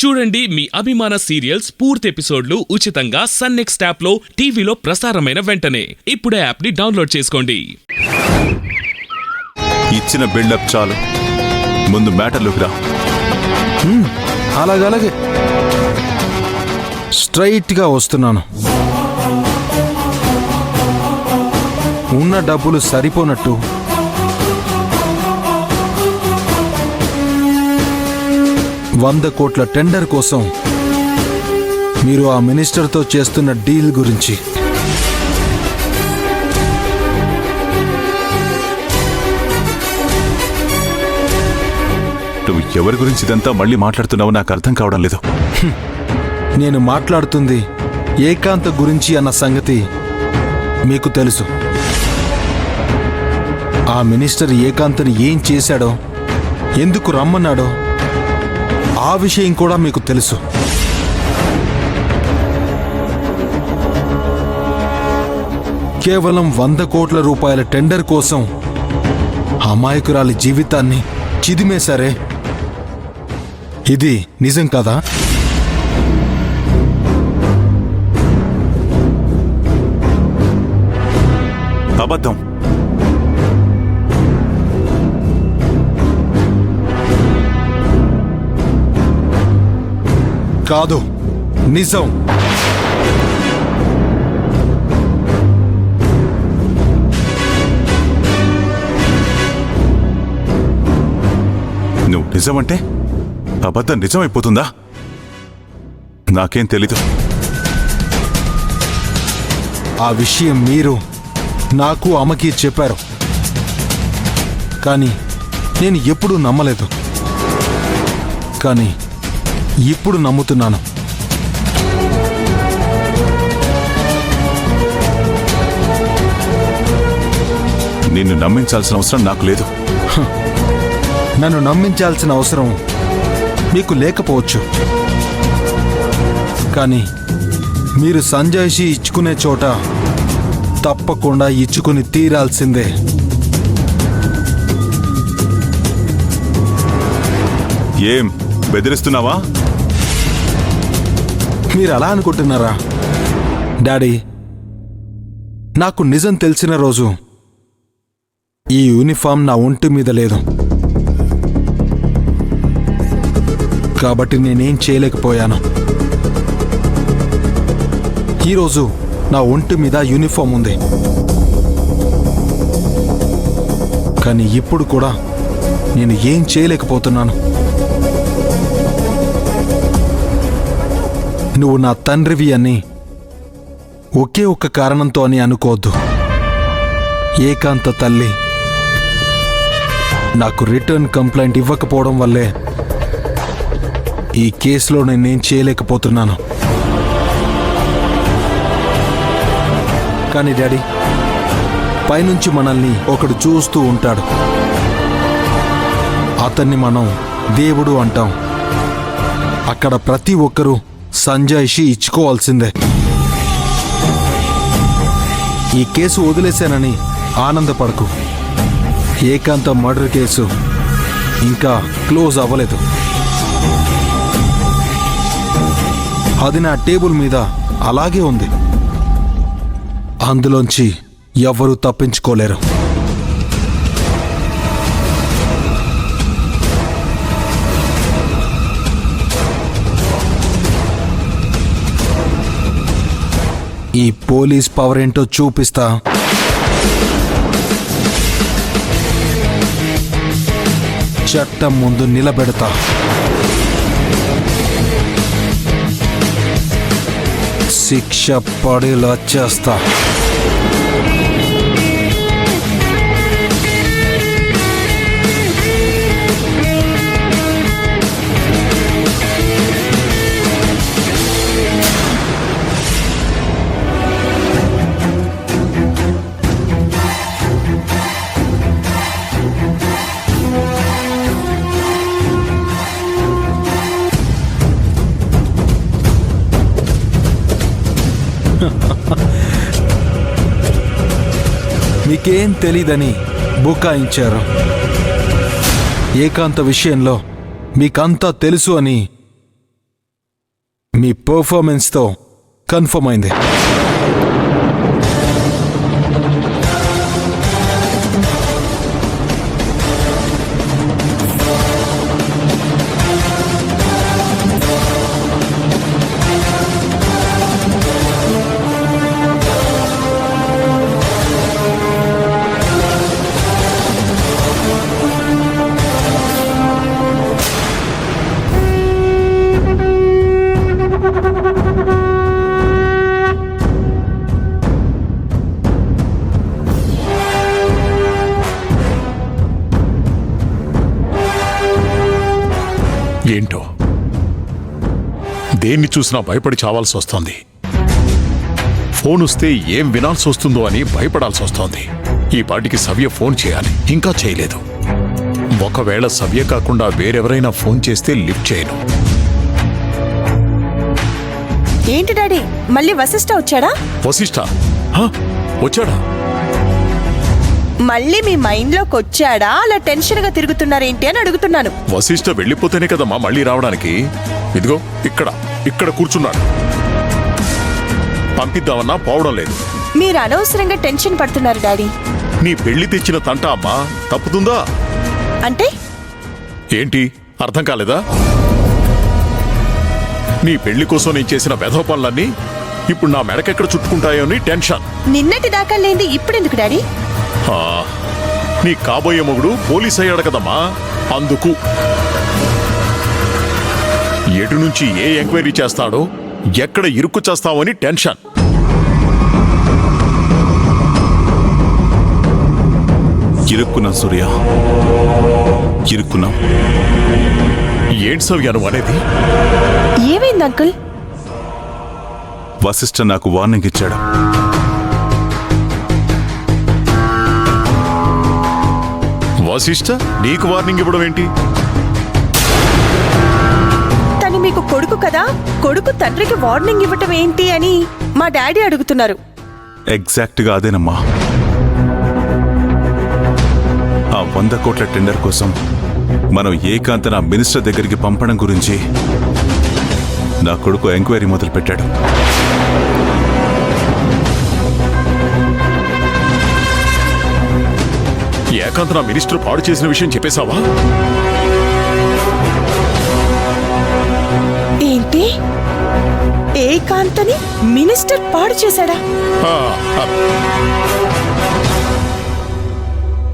చూడండి మీ అభిమాన సీరియల్స్ పూర్తి ఎపిసోడ్లు ఉచితంగా సన్ నెక్స్ట్ యాప్ లో టీవీలో ప్రసారమైన వెంటనే ఇప్పుడే యాప్ ని డౌన్లోడ్ చేసుకోండి. ఇచ్చిన బిల్డప్ చాలు, ముందు మ్యాటర్లోకి రా. అలాగే స్ట్రైట్ గా వస్తున్నాను. ఉన్న డబ్బులు సరిపోనట్టు $100 కోట్ల టెండర్ కోసం మీరు ఆ మినిస్టర్తో చేస్తున్న డీల్ గురించి. నువ్వు ఎవరి గురించి ఇదంతా మళ్ళీ మాట్లాడుతున్నావో నాకు అర్థం కావడం లేదు. నేను మాట్లాడుతుంది ఏకాంత్ గురించి అన్న సంగతి మీకు తెలుసు. ఆ మినిస్టర్ ఏకాంత్ని ఏం చేశాడో, ఎందుకు రమ్మన్నాడో ఆ విషయం కూడా మీకు తెలుసు. కేవలం $100 కోట్ల టెండర్ కోసం అమాయకురాలి జీవితాన్ని చిదిమేశారే, ఇది నిజం కదా? అబద్ధం. కాదు, నిజం. నువ్వు నిజమంటే అబద్ధం నిజమైపోతుందా? నాకేం తెలీదు. ఆ విషయం మీరు నాకు అమ్మకి చెప్పారు, కానీ నేను ఎప్పుడూ నమ్మలేదు. కానీ ఇప్పుడు నమ్ముతున్నాను. నిన్ను నమ్మించాల్సిన అవసరం నాకు లేదు. నన్ను నమ్మించాల్సిన అవసరం మీకు లేకపోవచ్చు, కానీ మీరు సంజయ్షి ఇచ్చుకునే చోట తప్పకుండా ఇచ్చుకుని తీరాల్సిందే. ఏం బెదిరిస్తున్నావా? మీరు అలా అనుకుంటున్నారా? డాడీ, నాకు నిజం తెలిసిన రోజు ఈ యూనిఫామ్ నా ఒంటి మీద లేదు, కాబట్టి నేనేం చేయలేకపోయాను. ఈరోజు నా ఒంటి మీద యూనిఫామ్ ఉంది, కానీ ఇప్పుడు కూడా నేను ఏం చేయలేకపోతున్నాను. నువ్వు నా తండ్రివి అని ఒకే ఒక్క కారణంతో అని అనుకోవద్దు. ఏకాంత తల్లి నాకు రిటర్న్ కంప్లైంట్ ఇవ్వకపోవడం వల్లే ఈ కేసులో నేనేం చేయలేకపోతున్నాను. కానీ డాడీ, పైనుంచి మనల్ని ఒకడు చూస్తూ ఉంటాడు. అతన్ని మనం దేవుడు అంటాం. అక్కడ ప్రతి ఒక్కరూ సంజయ్షి ఇచ్చుకోవాల్సిందే. ఈ కేసు వదిలేశానని ఆనందపడకు. ఏకాంత మర్డర్ కేసు ఇంకా క్లోజ్ అవ్వలేదు. అది నా టేబుల్ మీద అలాగే ఉంది. అందులోంచి ఎవ్వరూ తప్పించుకోలేరు. ఈ పోలీస్ పవర్ ఏంటో చూపిస్తా. చట్టం ముందు నిలబెడతా. శిక్ష పడేలా చేస్తా. మీకేం తెలీదని బుకాయించారు. ఏకాంత విషయంలో మీకంతా తెలుసు అని మీ పర్ఫార్మెన్స్తో కన్ఫర్మ్ అయింది. ఏంటో దేన్ని చూసినా భయపడి చావాల్సి వస్తోంది. ఫోన్ వస్తే ఏం వినాల్సి వస్తుందో అని భయపడాల్సి వస్తోంది. ఈ పాటికి సవ్య ఫోన్ చేయాలి, ఇంకా చేయలేదు. ఒకవేళ సవ్య కాకుండా వేరెవరైనా ఫోన్ చేస్తే లిఫ్ట్ చేయను. ఏంటి డాడీ, మళ్ళీ వశిష్ఠ వచ్చాడా? వశిష్ఠ హ? వచ్చాడా? మళ్ళీ మీ మైండ్ లోకి వచ్చాడా? అలా టెన్షన్ గా తిరుగుతున్నారేంటి అని అడుగుతున్నాను. వశిష్ఠ వెళ్ళిపోతేనే కదమ్మా మళ్ళీ రావడానికి. ఇదిగో ఇక్కడ కూర్చున్నాడు. పంపిద్దామన్నా పోవడం లేదు. మీరు అనవసరంగా టెన్షన్ పడుతున్నారు డాడీ. నీ పెళ్లి తెచ్చిన తంట అమ్మా తప్పుతుందా? అంటే ఏంటి అర్థం కాలేదా? నీ పెళ్లి కోసం నేను చేసిన వెధవ పనులన్నీ ఇప్పుడు నా మెడకెక్కడ చుట్టుకుంటాయో అని టెన్షన్. నిన్నటి దాకా లేంది ఇప్పుడెందుకు డాడీ? ఆ, నీ కాబోయే మొగుడు పోలీస్ అయ్యాడు కదమ్మా, అందుకు. ఎటు నుంచి ఏ ఎంక్వైరీ చేస్తాడో, ఎక్కడ ఇరుక్కు చేస్తావని టెన్షన్. ఇరుక్కున్నాం సూర్య, ఇరుక్కున్నాం. ఏంటి సవ్య నువ్వు అనేది? ఏమైంది అంకుల్? వశిష్ఠ నాకు వార్నింగ్ ఇచ్చాడు. వశిష్ఠ నీకు వార్నింగ్ ఇవ్వడం ఏంటి? తను మీకు కొడుకు కదా, కొడుకు తండ్రికి వార్నింగ్ ఇవ్వటం ఏంటి అని మా డాడీ అడుగుతున్నారు. ఎగ్జాక్ట్గా అదేనమ్మా. ఆ 100 కోట్ల టెండర్ కోసం మనం ఏకాంతన మినిస్టర్ దగ్గరికి పంపడం గురించి నా కొడుకు ఎంక్వైరీ మొదలుపెట్టాడు. ఏకాంత్ నా మినిస్టర్ పాడు చేసిన విషయం చెప్పేశావా? ఏంటి, ఏకాంతని మినిస్టర్ పాడు చేశాడా?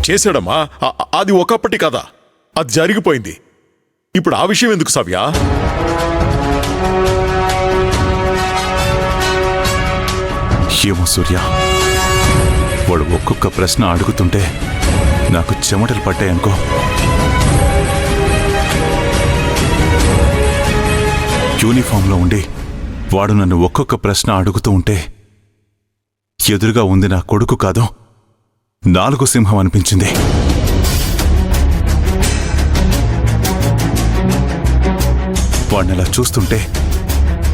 చేశాడమ్మా. అది ఒకప్పటి కథ, అది జరిగిపోయింది. ఇప్పుడు ఆ విషయం ఎందుకు సవ్య? ఏమో సూర్య, వాడు ఒక్కొక్క ప్రశ్న అడుగుతుంటే నాకు చెమటలు పట్టాయనుకో. యూనిఫామ్లో ఉండి వాడు నన్ను ఒక్కొక్క ప్రశ్న అడుగుతూ ఉంటే ఎదురుగా ఉంది నా కొడుకు కాదు, 4 సింహం అనిపించింది. వాడినలా చూస్తుంటే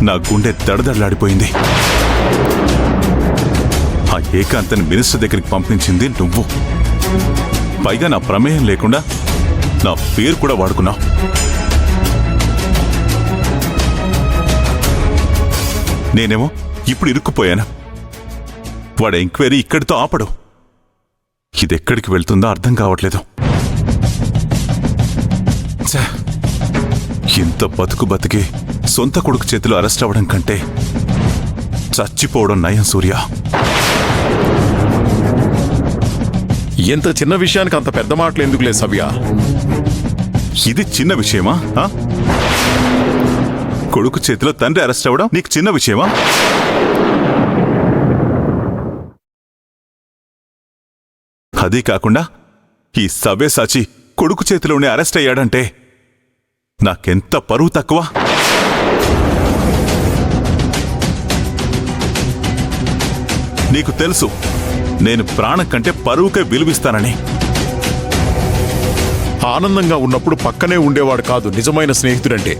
నా గుండె దడదడలాడిపోయింది. ఆ ఏకాంతని మినిస్టర్ దగ్గరికి పంపించింది నువ్వు. పైగా నా ప్రమేయం లేకుండా నా పేరు కూడా వాడుకున్నావు. నేనేమో ఇప్పుడు ఇరుక్కుపోయాను. వాడు ఎంక్వైరీ ఇక్కడితో ఆపడు. ఇదెక్కడికి వెళ్తుందో అర్థం కావట్లేదు. ఇంత బతికి సొంత కొడుకు చేతిలో అరెస్ట్ అవ్వడం కంటే చచ్చిపోవడం నయం సూర్య. ఎంత చిన్న విషయానికి అంత పెద్ద మాటలు ఎందుకులే సవ్య? ఇది చిన్న విషయమా? కొడుకు చేతిలో తండ్రి అరెస్ట్ అవ్వడం నీకు చిన్న విషయమా? అదీ కాకుండా ఈ సవ్యసాచి కొడుకు చేతిలోనే అరెస్ట్ అయ్యాడంటే నాకెంత పరువు తక్కువ. నీకు తెలుసు నేను ప్రాణం కంటే పరువుకే విలువిస్తానని. ఆనందంగా ఉన్నప్పుడు పక్కనే ఉండేవాడు కాదు నిజమైన స్నేహితుడంటే.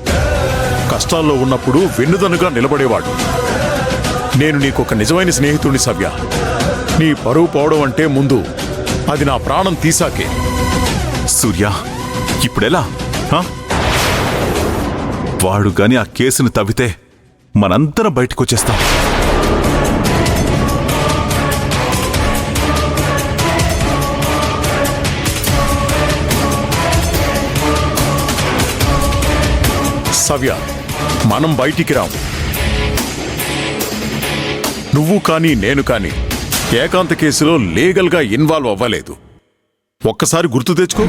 కష్టాల్లో ఉన్నప్పుడు వెన్నుదనుగా నిలబడేవాడు. నేను నీకొక నిజమైన స్నేహితుడిని సవ్య. నీ పరువు పోవడం అంటే ముందు అది నా ప్రాణం తీసాకే. సూర్య, ఇప్పుడెలా? వాడు గాని ఆ కేసును తవ్వితే మనందరం బయటకొచ్చేస్తాం. సవ్య, మనం బయటికి రాము. నువ్వు కానీ నేను కానీ ఏకాంత కేసులో లీగల్గా ఇన్వాల్వ్ అవ్వలేదు. ఒక్కసారి గుర్తు తెచ్చుకో.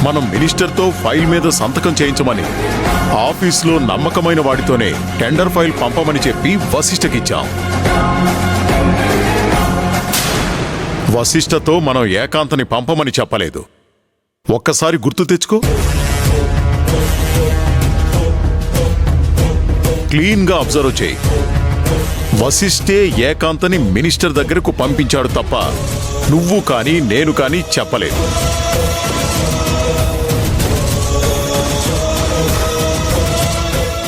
మనం మినిస్టర్తో ఫైల్ మీద సంతకం చేయించమని ఆఫీసులో నమ్మకమైన వాడితోనే టెండర్ ఫైల్ పంపమని చెప్పి వశిష్ఠకిచ్చాం. వశిష్ఠతో మనం ఏకాంతని పంపమని చెప్పలేదు. ఒక్కసారి గుర్తు తెచ్చుకో. క్లీన్గా అబ్జర్వ్ చేయి. వశిష్ఠే ఏకాంతని మినిస్టర్ దగ్గరకు పంపించాడు తప్ప నువ్వు కానీ నేను కానీ చెప్పలేదు.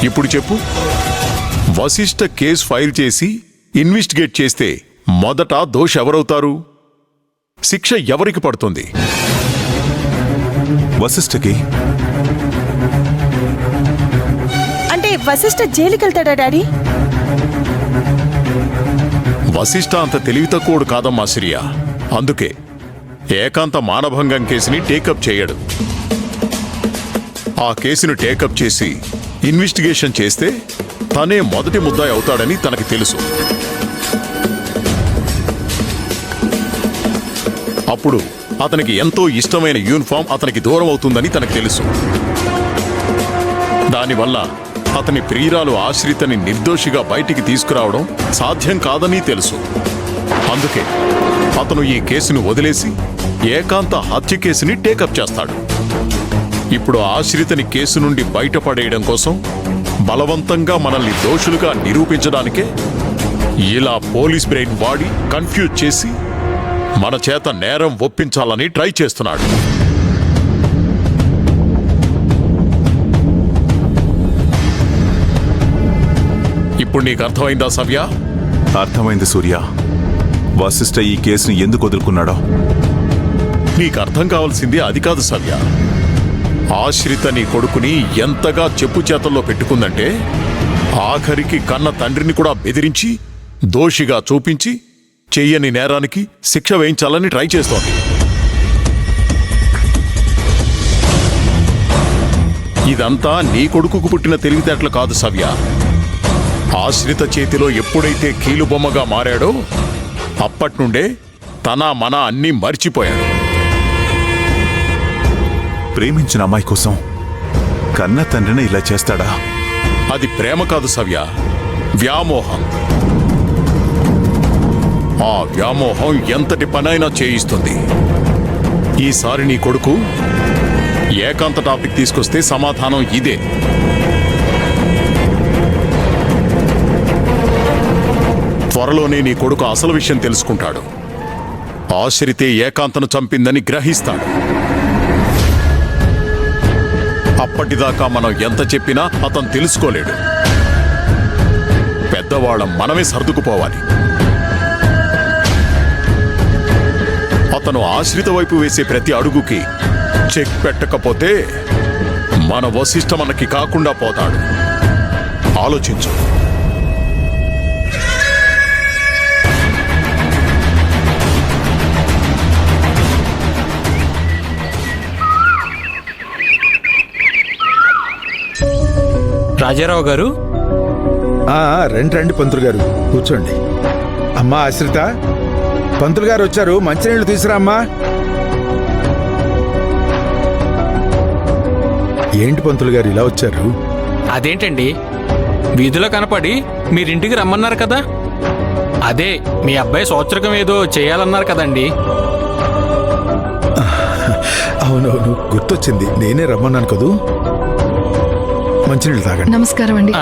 ఇప్పుడు చెప్పు, వశిష్ఠ కేసు ఫైల్ చేసి ఇన్వెస్టిగేట్ చేస్తే మొదట దోషి ఎవరవుతారు? శిక్ష ఎవరికి పడుతుంది? వశిష్ఠకి. అంటే వశిష్ఠ జైలుకెళ్తాడా డాడీ? వశిష్ఠ అంత తెలివి తక్కువడు కాదమ్మా శ్రియ. అందుకే ఏకాంత మానభంగం కేసుని టేకప్ చేయడు. ఆ కేసును టేకప్ చేసి ఇన్వెస్టిగేషన్ చేస్తే తనే మొదటి ముద్దాయి అవుతాడని తనకి తెలుసు. అప్పుడు అతనికి ఎంతో ఇష్టమైన యూనిఫామ్ అతనికి దూరం అవుతుందని తనకు తెలుసు. దానివల్ల అతని ప్రియురాలు ఆశ్రితని నిర్దోషిగా బయటికి తీసుకురావడం సాధ్యం కాదని తెలుసు. అందుకే అతను ఈ కేసును వదిలేసి ఏకాంత హత్య కేసుని టేకప్ చేస్తాడు. ఇప్పుడు ఆశ్రితని కేసు నుండి బయటపడేయడం కోసం బలవంతంగా మనల్ని దోషులుగా నిరూపించడానికే ఇలా పోలీస్ బ్రెయిన్ వాడి కన్ఫ్యూజ్ చేసి మన చేత నేరం ఒప్పించాలని ట్రై చేస్తున్నాడు. ఇప్పుడు నీకు అర్థమైందా సవ్య? అర్థమైంది సూర్య. వశిష్ఠ ఈ కేసుని ఎందుకు వదులుకున్నాడో. నీకు అర్థం కావాల్సింది అది కాదు సవ్య. ఆశ్రిత నీ కొడుకుని ఎంతగా చెప్పు చేతల్లో పెట్టుకుందంటే ఆఖరికి కన్న తండ్రిని కూడా బెదిరించి దోషిగా చూపించి చెయ్యని నేరానికి శిక్ష వేయించాలని ట్రై చేస్తోంది. ఇదంతా నీ కొడుకుకు పుట్టిన తెలివితేటలు కాదు సవ్య. ఆశ్రిత చేతిలో ఎప్పుడైతే కీలుబొమ్మగా మారాడో అప్పట్నుండే తన మన అన్నీ మర్చిపోయాడు. ప్రేమించిన అమ్మాయి కోసం కన్న తండ్రిని ఇలా చేస్తాడా? అది ప్రేమ కాదు సవ్య, వ్యామోహం. ఆ వ్యామోహం ఎంతటి పనైనా చేయిస్తుంది. ఈసారి నీ కొడుకు ఏకాంత టాపిక్ తీసుకొస్తే సమాధానం ఇదే. త్వరలోనే నీ కొడుకు అసలు విషయం తెలుసుకుంటాడు. ఆశ్రితే ఏకాంతను చంపిందని గ్రహిస్తాడు. అప్పటిదాకా మనం ఎంత చెప్పినా అతను తెలుసుకోలేడు. పెద్దవాళ్ళం మనమే సర్దుకుపోవాలి. అతను ఆశ్రిత వైపు వేసే ప్రతి అడుగుకి చెక్ పెట్టకపోతే మన వశిష్ఠ మనకి కాకుండా పోతాడు. ఆలోచించు. రాజారావు గారు. రండి రండి పంతులు గారు, కూర్చోండి. అమ్మా ఆశ్రిత, పంతులు గారు వచ్చారు, మంచినీళ్ళు తీసురా అమ్మా. ఏంటి పంతులు గారు ఇలా వచ్చారు? అదేంటండి, వీధిలో కనపడి మీరింటికి రమ్మన్నారు కదా. అదే మీ అబ్బాయి సంవత్సరం ఏదో చేయాలన్నారు కదండి. అవునవును, గుర్తొచ్చింది. నేనే రమ్మన్నాను కదూ. మంచినీళ్ళు తాగండి. నమస్కారం అండి.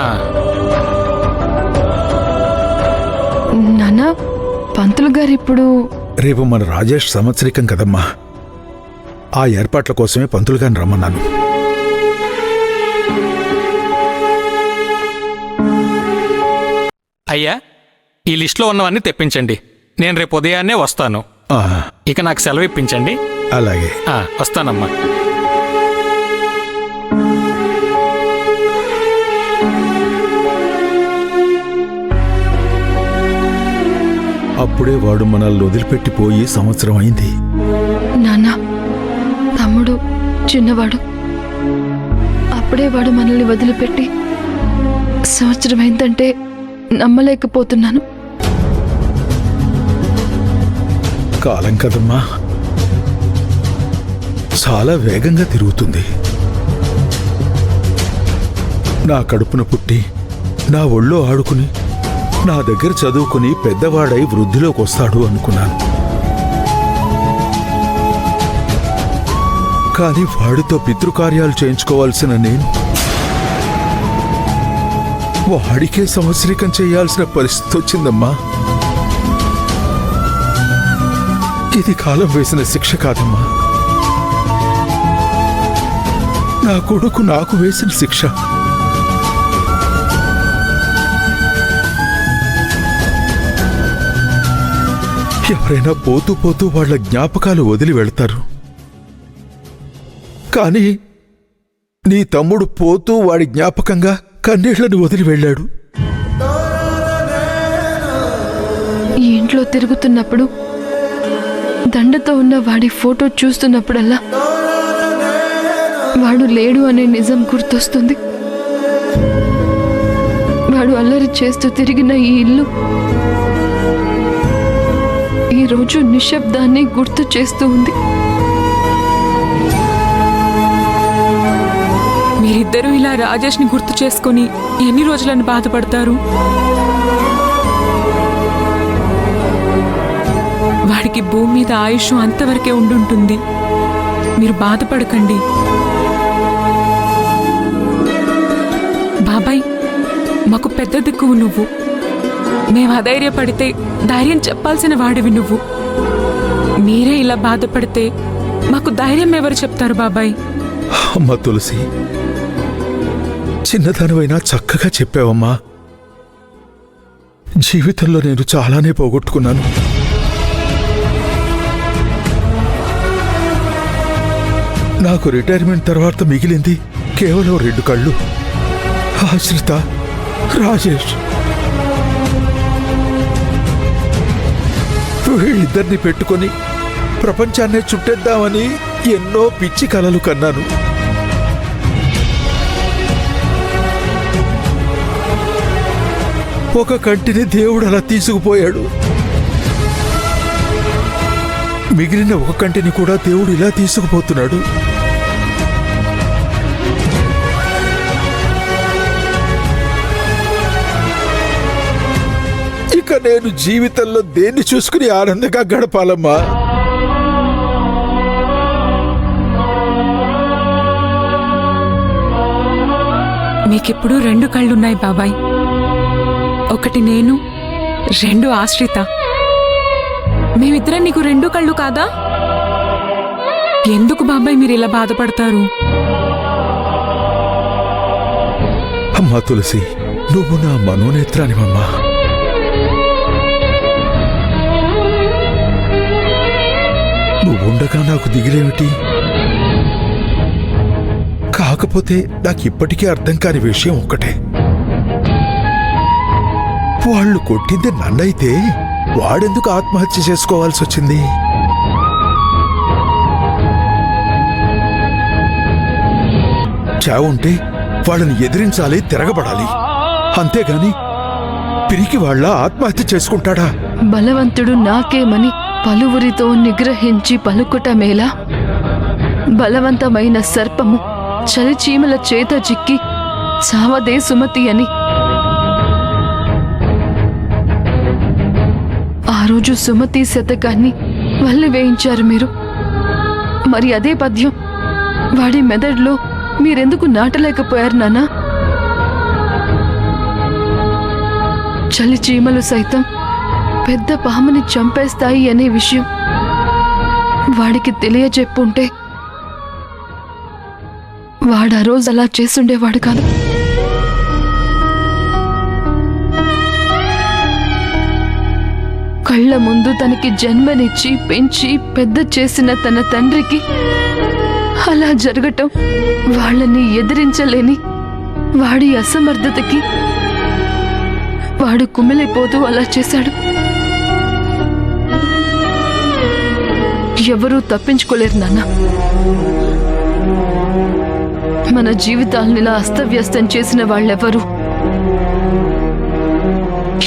నాన్న, పంతులు గారు ఇప్పుడు రేపు మన రాజేష్ సంవత్సరికం కదమ్మా. ఆ ఏర్పాట్ల కోసమే పంతులు గారిని రమ్మన్నాను. అయ్యా, ఈ లిస్టులో ఉన్నవన్నీ తెప్పించండి. నేను రేపు ఉదయాన్నే వస్తాను. ఇక నాకు సెలవు ఇప్పించండి. అలాగే. వస్తానమ్మా. అప్పుడే వాడు మనల్ని వదిలిపెట్టిపోయి సంవత్సరం అయింది. నాన్న, తమ్ముడు చిన్నవాడు, అప్పుడే వాడు మనల్ని వదిలిపెట్టి సంవత్సరం అయిందంటే నమ్మలేకపోతున్నాను. కాలం కదమ్మా, చాలా వేగంగా తిరుగుతుంది. నా కడుపున పుట్టి, నా ఒళ్ళో ఆడుకుని, నా దగ్గర చదువుకుని పెద్దవాడై వృద్ధిలోకి వస్తాడు అనుకున్నాను. కానీ వాడితో పితృకార్యాలు చేయించుకోవాల్సిన నేను వాడికే సంవత్సరికం చేయాల్సిన పరిస్థితి వచ్చిందమ్మా. ఇది కాలం వేసిన శిక్ష కాదమ్మా, నా కొడుకు నాకు వేసిన శిక్ష. ఎవరైనా పోతూ పోతూ వాళ్ళ జ్ఞాపకాలు వదిలి వెళ్తారు. కానీ నీ తమ్ముడు పోతూ వాడి జ్ఞాపకంగా కన్నీళ్లను వదిలి వెళ్ళాడు. ఈ ఇంట్లో తిరుగుతున్నప్పుడు దండతో ఉన్న వాడి ఫోటో చూస్తున్నప్పుడల్లా వాడు లేడు అనే నిజం గుర్తొస్తుంది. వాడు అల్లరి చేస్తూ తిరిగిన ఈ ఇల్లు ఈరోజు నిశ్శబ్దాన్ని గుర్తు చేస్తూ ఉంది. మీరిద్దరూ ఇలా రాజేష్ని గుర్తు చేసుకుని ఎన్ని రోజులని బాధపడతారు? వాడికి భూమి మీద ఆయుష్ అంతవరకే ఉండుంటుంది. మీరు బాధపడకండి. బాబాయ్, మాకు పెద్ద దిక్కువు నువ్వు. మేము అధైర్యపడితే ధైర్యం చెప్పాల్సిన వాడివి నువ్వు. మీరే ఇలా బాధపడితే మాకు ధైర్యం ఎవరు చెప్తారు బాబాయ్? అమ్మా తులసి, చిన్నదానివైనా చక్కగా చెప్పావమ్మా. జీవితంలో నేను చాలానే పోగొట్టుకున్నాను. నాకు రిటైర్మెంట్ తర్వాత మిగిలింది కేవలం 2 కళ్ళు, ఆశ్రిత, రాజేష్. వీళ్ళిద్దరిని పెట్టుకొని ప్రపంచాన్నే చుట్టేద్దామని ఎన్నో పిచ్చి కలలు కన్నాను. ఒక కంటిని దేవుడు అలా తీసుకుపోయాడు. మిగిలిన ఒక కంటిని కూడా దేవుడు ఇలా తీసుకుపోతున్నాడు. ఇక నేను జీవితంలో దేన్ని చూసుకుని ఆనందంగా గడపాలమ్మా? మీకిప్పుడు 2 కళ్ళున్నాయి బాబాయ్. ఒకటి నేను, 2 ఆశ్రిత. మేమిద్దరం నీకు 2 కళ్ళు కాదా? ఎందుకు బాబాయ్ మీరు ఇలా బాధపడతారు? అమ్మా తులసి, నువ్వు నా మనోనేత్రానివమ్మా. నువ్వుండగా నాకు దిగిలేమిటి? కాకపోతే నాకిప్పటికీ అర్థం కాని విషయం ఒక్కటే. వాళ్ళు కొట్టింది నన్నైతే వాడెందుకు ఆత్మహత్య చేసుకోవాల్సి వచ్చింది? చావుంటే వాళ్ళని ఎదిరించాలి, తిరగబడాలి. అంతేగాని పిరికి వాళ్ళ ఆత్మహత్య చేసుకుంటాడా? బలవంతుడు నాకేమని పలువురితో నిగ్రహించి పలుకుటమేలా? బలవంతమైన సర్పము చలిచీమల చేత చిక్కి చావదే సుమతి అని. ఆ రోజు సుమతి శతకాన్ని వల్లి వేయించారు మీరు. మరి అదే పద్యం వాడి మెదడులో మీరెందుకు నాటలేకపోయారు నాన్నా? చలిచీమలు సైతం పెద్ద పాముని చంపేస్తాయి అనే విషయం వాడికి తెలియజెప్పుంటే వాడు ఆ రోజు అలా చేసుండేవాడు కాదు. కళ్ళ ముందు తనకి జన్మనిచ్చి పెంచి పెద్ద చేసిన తన తండ్రికి అలా జరగటం, వాళ్ళని ఎదిరించలేని వాడి అసమర్థతకి వాడు కుమిలిపోతూ అలా చేశాడు. ఎవరూ తప్పించుకోలేరు నాన్న. మన జీవితాల్నిలా అస్తవ్యస్తం చేసిన వాళ్ళెవరూ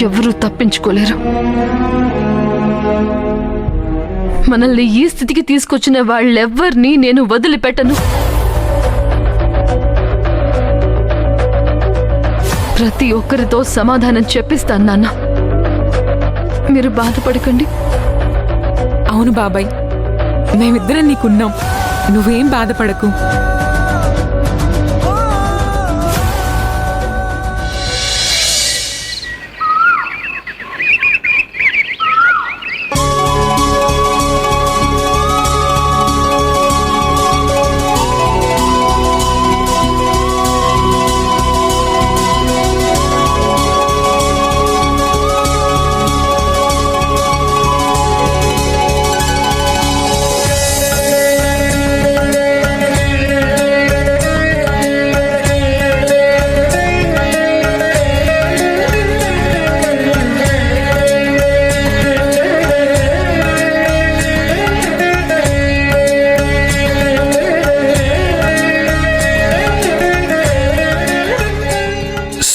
ఎవరూ తప్పించుకోలేరు. మనల్ని ఈ స్థితికి తీసుకొచ్చిన వాళ్ళెవ్వరినీ నేను వదిలిపెట్టను. ప్రతి ఒక్కరితో సమాధానం చెప్పిస్తాను నాన్న. మీరు బాధపడకండి. అవును బాబాయ్, మేమిద్దరం నీకున్నాం. నువ్వేం బాధపడకు.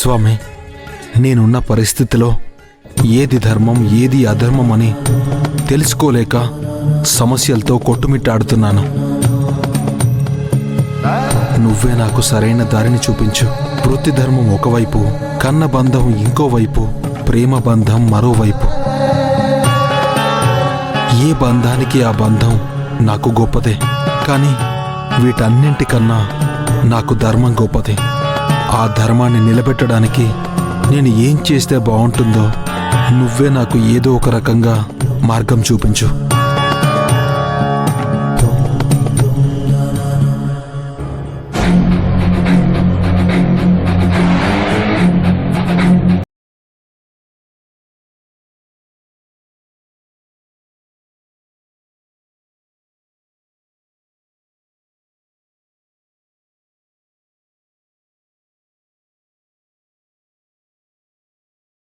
స్వామి, నేనున్న పరిస్థితిలో ఏది ధర్మం ఏది అధర్మం అని తెలుసుకోలేక సమస్యలతో కొట్టుమిట్టాడుతున్నాను. నువ్వే నాకు సరైన దారిని చూపించు. వృత్తి ధర్మం ఒకవైపు, కన్న బంధం ఇంకోవైపు, ప్రేమ బంధం మరోవైపు. ఏ బంధానికి ఆ బంధం నాకు గొప్పదే, కానీ వీటన్నింటికన్నా నాకు ధర్మం గొప్పదే. ఆ ధర్మాన్ని నిలబెట్టడానికి నేను ఏం చేస్తే బాగుంటుందో నువ్వే నాకు ఏదో ఒక రకంగా మార్గం చూపించు.